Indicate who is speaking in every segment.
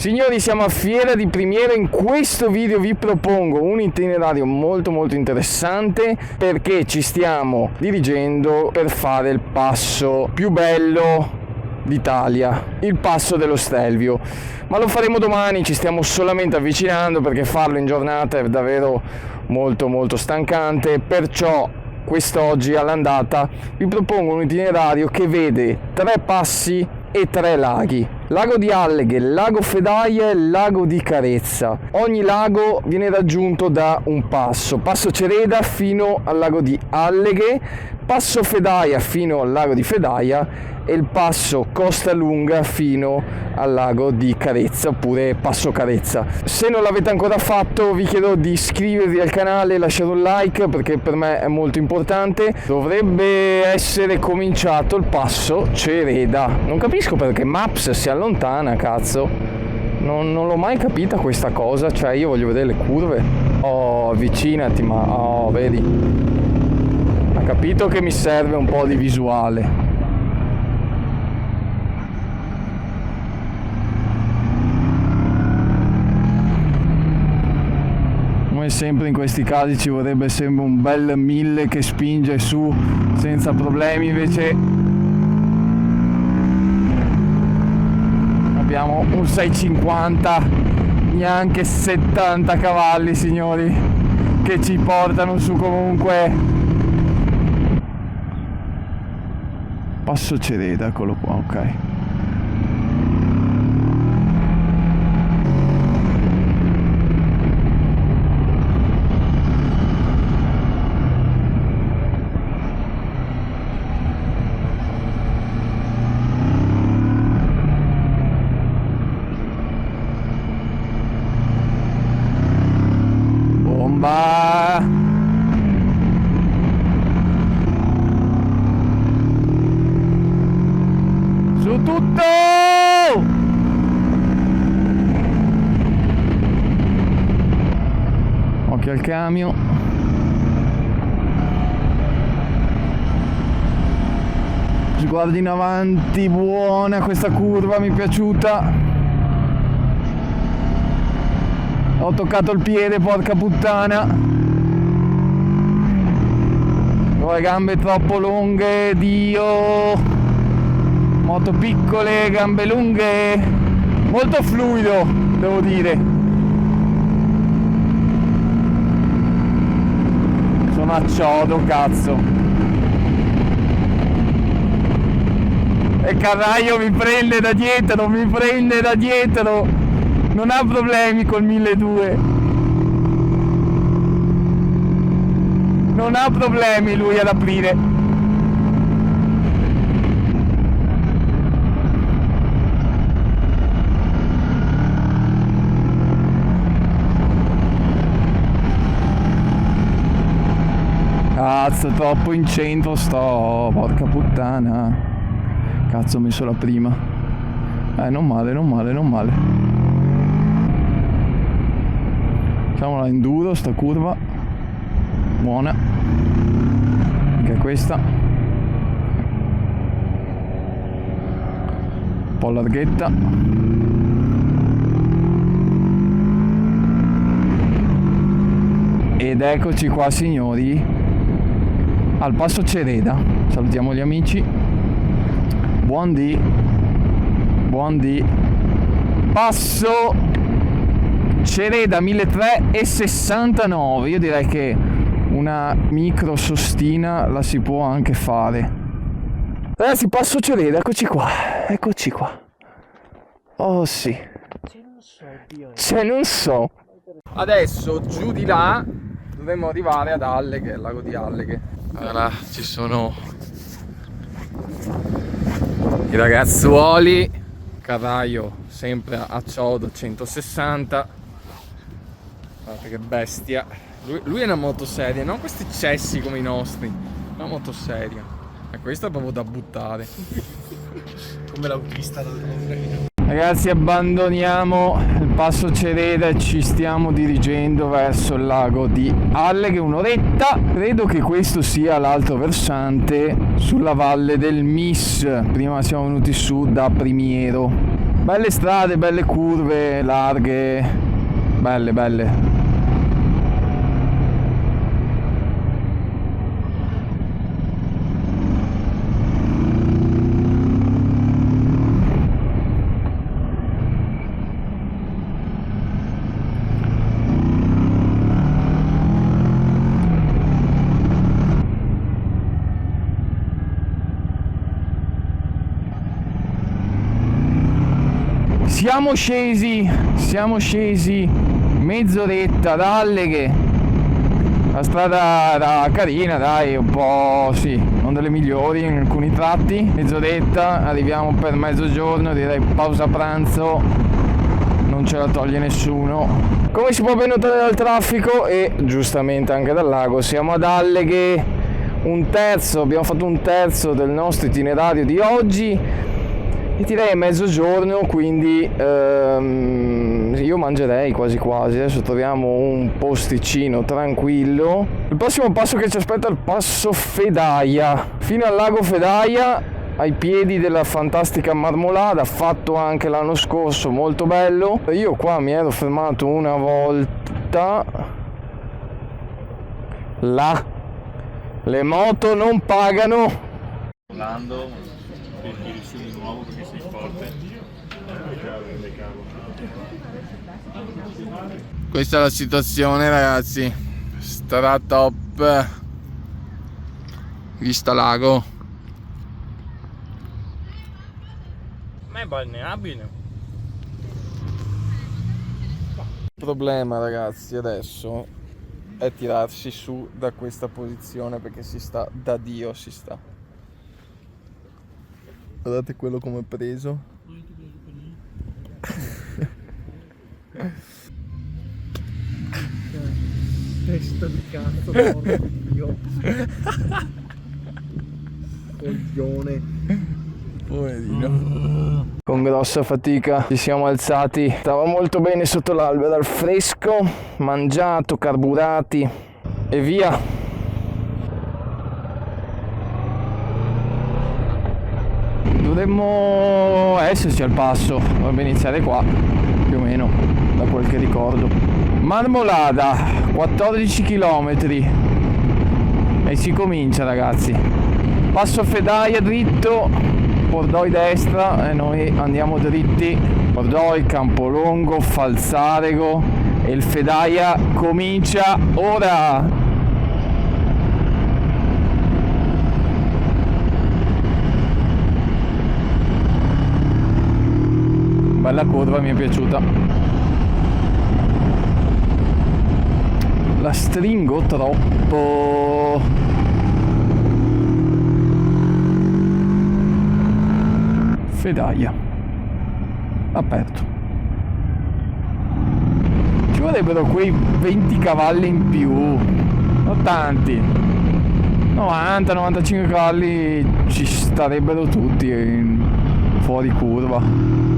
Speaker 1: Signori, siamo a Fiera di Primiero. In questo video vi propongo un itinerario molto interessante perché ci stiamo dirigendo per fare il passo più bello d'Italia, il passo dello Stelvio, ma lo faremo domani, ci stiamo solamente avvicinando perché farlo in giornata è davvero molto stancante, perciò quest'oggi all'andata vi propongo un itinerario che vede 3 passi e 3 laghi: Lago di Alleghe, Lago Fedaia e Lago di Carezza. Ogni lago viene raggiunto da un passo Cereda fino al lago di Alleghe, passo Fedaia fino al lago di Fedaia e il passo Costa Lunga fino al lago di Carezza, oppure passo Carezza. Se non l'avete ancora fatto vi chiedo di iscrivervi al canale e lasciare un like perché per me è molto importante. Dovrebbe essere cominciato il passo Cereda, non capisco perché Maps si allontana, cazzo, non l'ho mai capita questa cosa, cioè io voglio vedere le curve. Oh, avvicinati, ma vedi, ha capito che mi serve un po' di visuale. Come sempre in questi casi ci vorrebbe sempre un bel 1000 che spinge su senza problemi, invece abbiamo un 650, neanche 70 cavalli, signori, che ci portano su comunque. Passo Cereda, eccolo qua, ok. Bomba! Su tutto! Occhio al camion. Sguardo in avanti, buona questa curva, mi è piaciuta. Ho toccato il piede, porca puttana. Ho le gambe troppo lunghe, Dio. Moto piccole, gambe lunghe. Molto fluido, devo dire. Sono a chiodo, cazzo. E Carraio mi prende da dietro. Non ha problemi col 1200. Non ha problemi lui ad aprire. Cazzo, troppo in centro sto, porca puttana. Cazzo, ho messo la prima. Non male. Facciamo la enduro, sta curva. Buona. Anche questa. Un po' larghetta. Ed eccoci qua, signori, al passo Cereda. Salutiamo gli amici. Buon dì. Passo Cereda 1369. Io direi che una micro sostina la si può anche fare. Ragazzi, passo Cereda, eccoci qua. Oh sì. Non so. Adesso giù di là dovremmo arrivare ad Alleghe, al lago di Alleghe. Allora, ci sono i ragazzuoli. Carraio sempre a chiodo 160. Guardate che bestia. Lui è una moto seria, non questi cessi come i nostri. Una moto seria. E questa è proprio da buttare.
Speaker 2: Come l'autista da
Speaker 1: Ragazzi, abbandoniamo il passo Cereda e ci stiamo dirigendo verso il lago di Alleghe, un'oretta. Credo che questo sia l'altro versante sulla valle del Mis. Prima siamo venuti su da Primiero. Belle strade, belle curve, larghe, belle. Siamo scesi mezz'oretta da Alleghe. La strada era carina, dai, un po' sì, non delle migliori in alcuni tratti. Mezz'oretta, arriviamo per mezzogiorno, direi pausa pranzo, non ce la toglie nessuno. Come si può ben notare dal traffico e giustamente anche dal lago, siamo ad Alleghe, abbiamo fatto un terzo del nostro itinerario di oggi. E direi mezzogiorno, quindi io mangerei quasi. Adesso troviamo un posticino tranquillo. Il prossimo passo che ci aspetta è il passo Fedaia, fino al lago Fedaia, ai piedi della fantastica Marmolada, fatto anche l'anno scorso, molto bello. Io qua mi ero fermato una volta. Là le moto non pagano.
Speaker 3: Orlando, tiri su di nuovo perché sei forte.
Speaker 1: Questa è la situazione, ragazzi. Starà top. Vista lago.
Speaker 3: Ma è balneabile.
Speaker 1: Il problema, ragazzi, adesso è tirarsi su da questa posizione, perché si sta da Dio, si sta. Guardate quello come è preso.
Speaker 2: Testa di cazzo, porco Dio. Coglione.
Speaker 1: Poverino. Con grossa fatica ci siamo alzati. Stava molto bene sotto l'albero al fresco, mangiato, carburati e via. Dovremmo esserci al passo, dovrebbe iniziare qua, più o meno, da quel che ricordo. Marmolada, 14 km e si comincia, ragazzi. Passo Fedaia dritto, Pordoi destra e noi andiamo dritti. Pordoi, Campolongo, Falzarego e il Fedaia comincia ora. Bella curva, mi è piaciuta. La stringo troppo. Fedaia. Aperto. Ci vorrebbero quei 20 cavalli in più. Non tanti. 90-95 cavalli ci starebbero tutti fuori curva.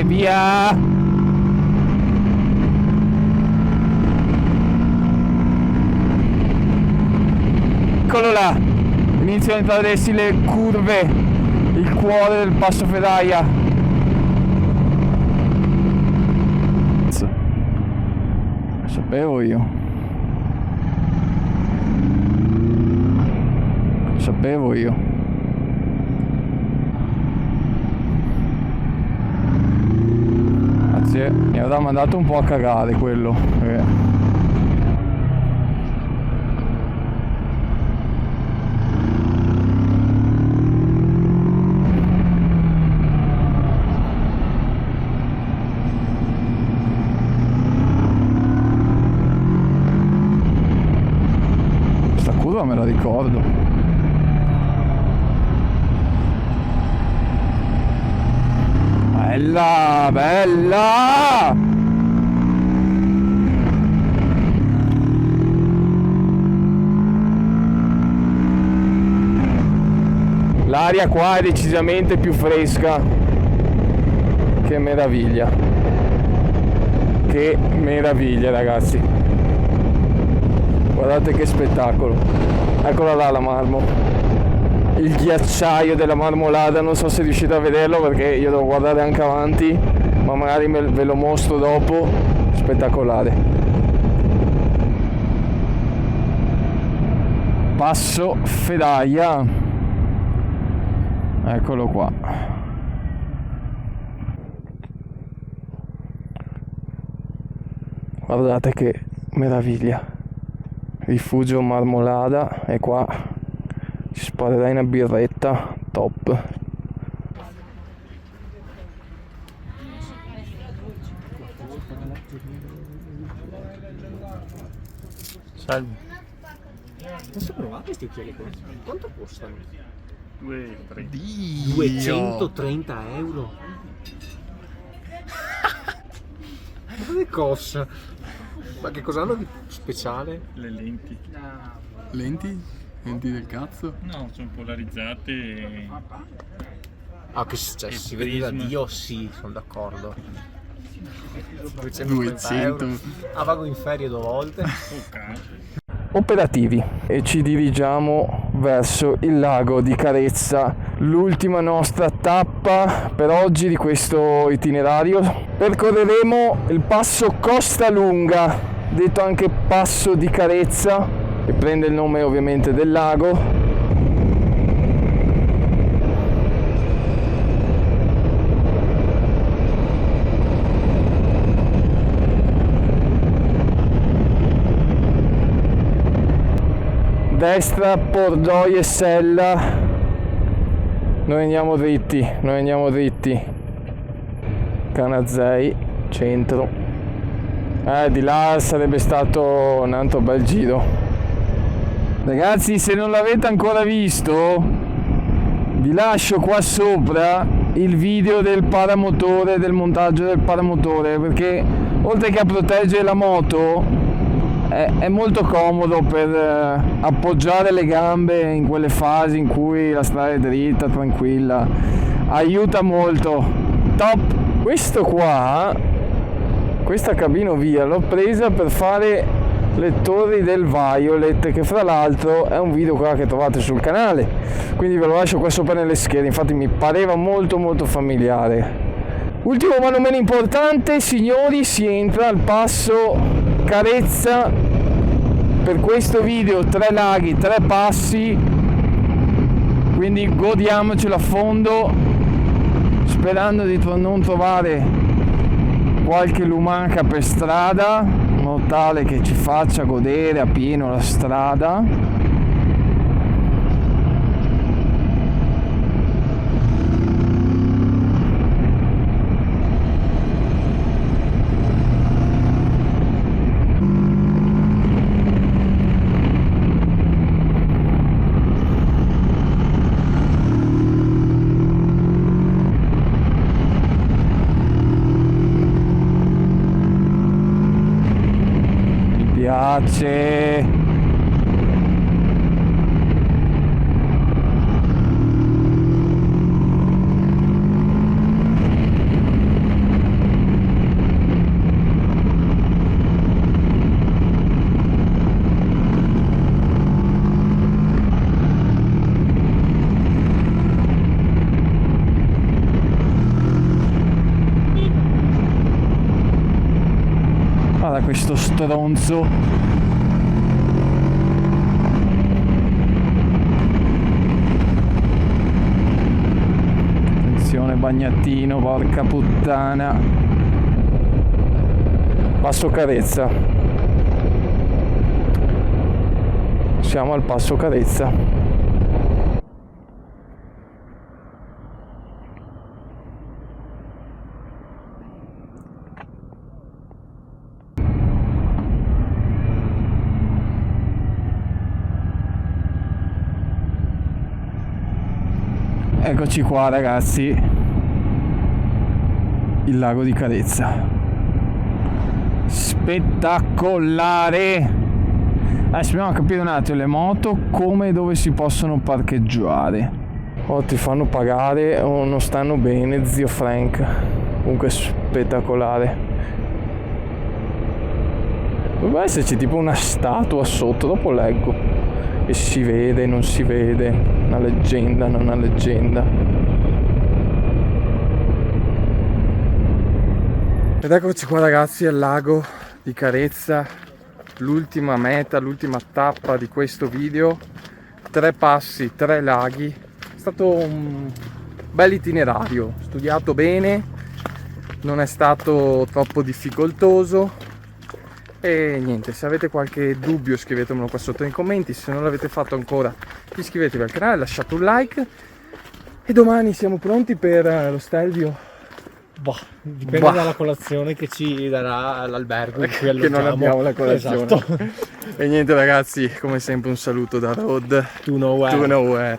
Speaker 1: Via! Eccolo là! Iniziano a intraversi le curve, il cuore del passo Fedaia. Lo sapevo io. Lo sapevo io. Mi aveva mandato un po' a cagare quello. Questa curva me la ricordo. Bella, bella! L'aria qua è decisamente più fresca. Che meraviglia. Che meraviglia, ragazzi. Guardate che spettacolo. Eccola là la marmo. Il ghiacciaio della Marmolada, non so se riuscite a vederlo perché io devo guardare anche avanti, ma magari ve lo mostro dopo. Spettacolare. Passo Fedaia. Eccolo qua. Guardate che meraviglia. Rifugio Marmolada. E qua ci sparerai una birretta. Top.
Speaker 3: Salve.
Speaker 2: Posso provare questi occhiali qua? Quanto costano?
Speaker 3: 2,30.
Speaker 2: 230 euro. Ma che cosa? Ma che cosa hanno di speciale?
Speaker 3: Le lenti.
Speaker 4: Lenti? Lenti del cazzo?
Speaker 3: No, sono polarizzate e...
Speaker 2: Ah, che cioè,
Speaker 3: Il
Speaker 2: si vede da
Speaker 3: prisma.
Speaker 2: Dio, sì, sono d'accordo.
Speaker 4: 200.
Speaker 2: euro. Ah, vago in ferie 2 volte.
Speaker 3: Oh cazzo.
Speaker 1: Operativi e ci dirigiamo verso il lago di Carezza, l'ultima nostra tappa per oggi di questo itinerario. Percorreremo il passo Costa Lunga, detto anche passo di Carezza, che prende il nome ovviamente del lago. Destra, Pordoi e Sella. Noi andiamo dritti. Canazei, centro. Di là sarebbe stato un altro bel giro. Ragazzi, se non l'avete ancora visto, vi lascio qua sopra il video del paramotore, del montaggio del paramotore, perché oltre che a proteggere la moto è molto comodo per appoggiare le gambe in quelle fasi in cui la strada è dritta, tranquilla. Aiuta molto. Top. Questo qua, questa cabinovia l'ho presa per fare le torri del Violet, che fra l'altro è un video qua che trovate sul canale, quindi ve lo lascio qua sopra nelle schede. Infatti mi pareva molto familiare. Ultimo ma non meno importante, signori, si entra al passo Carezza. Per questo video 3 laghi, 3 passi, quindi godiamocelo a fondo, sperando di non trovare qualche lumaca per strada, in modo tale che ci faccia godere a pieno la strada. Piace. Guarda questo stronzo. Attenzione bagnattino, porca puttana. Passo Carezza. Siamo al passo Carezza. Eccoci qua ragazzi, il lago di Carezza, spettacolare. Adesso dobbiamo capire un attimo le moto come e dove si possono parcheggiare. Oh, ti fanno pagare o non stanno bene, zio Frank. Comunque spettacolare. Dovrebbe esserci tipo una statua sotto, dopo leggo. E si vede, non si vede, una leggenda, non una leggenda. Ed eccoci qua ragazzi al lago di Carezza, l'ultima meta, l'ultima tappa di questo video. 3 passi, 3 laghi. È stato un bel itinerario, studiato bene, non è stato troppo difficoltoso. E niente, se avete qualche dubbio scrivetemelo qua sotto nei commenti, se non l'avete fatto ancora iscrivetevi al canale, lasciate un like e domani siamo pronti per lo Stelvio.
Speaker 2: Dipende dalla colazione che ci darà l'albergo in cui
Speaker 1: Che
Speaker 2: alloggiamo.
Speaker 1: non abbiamo la colazione.
Speaker 2: Esatto.
Speaker 1: E niente ragazzi, come sempre un saluto da Road
Speaker 2: To nowhere.
Speaker 1: to Nowhere.